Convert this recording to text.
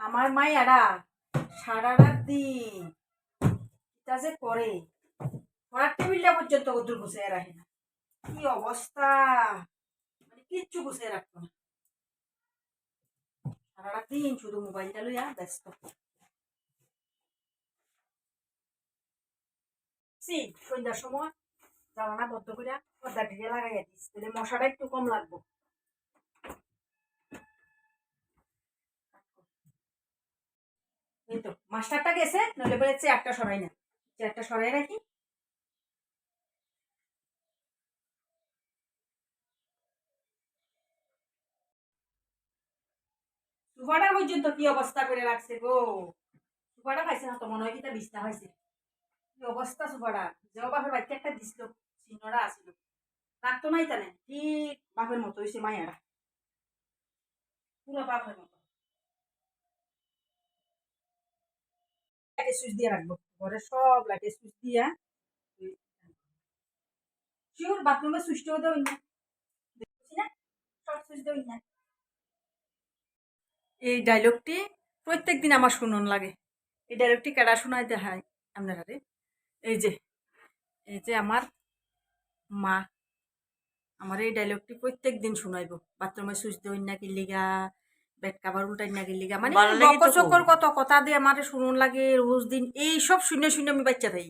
আমার মাইয়ারা সারা রাত দিন এটা যে করে পড়ার টেবিলটা পর্যন্ত কদ্দুর গুছিয়ে রাখে না। কি অবস্থা, মানে কিচ্ছু গুছিয়ে রাখতো না। সারা রাত দিন শুধু মোবাইলটা লইয়া ব্যস্ত। সন্ধ্যার সময় জানালা বদ্ধ করে পর্দা ঢেকে লাগাইয়া দিস, তাহলে মশাটা একটু কম লাগবো। এই তো মাস্টারটা গেছে, নইলে বলে চেয়ারটা সরাই না, চেয়ারটা সরাই রাখি। সুপাটা পর্যন্ত কি অবস্থা করে রাখছে গো। সুপাটা খাইছে না তো, মনে হয় কিটা বিছনা হয়েছে। কি অবস্থা সুপাটা, যে বাপের বাচ্চা একটা দিছিল, চিহ্নটা আসিল, রাখতো নাই তানে ঠিক বাপের মতো হয়েছে মাইয়ারা, পুরো বাপের মতো। লাইটের সুইচ দিয়ে রাখবো, ঘরের সব লাইটের সুইচ দিয়া। শিওর বাথরুমের সুইচটাও দেওয়া না, দেখছি না, সব সুইচ দেওয়া না। এই ডায়লগটি প্রত্যেক দিন আমার শুনুন লাগে। এই ডায়লগটি কেডা শোনাইতে হয় আপনারা? এই যে এই যে আমার মা আমার এই ডায়লগটি প্রত্যেক দিন শুনাইব, বাথরুমে সুইচ দেওয়া না কিল্লিগা, বেড কাভার উল্টাই না কিল্লিগা, মানে বকর চকর কত কথা দিয়ে আমার শুনুন লাগে রোজ দিন। এই সব শুনে শুনে আমি বাচ্চা থাই।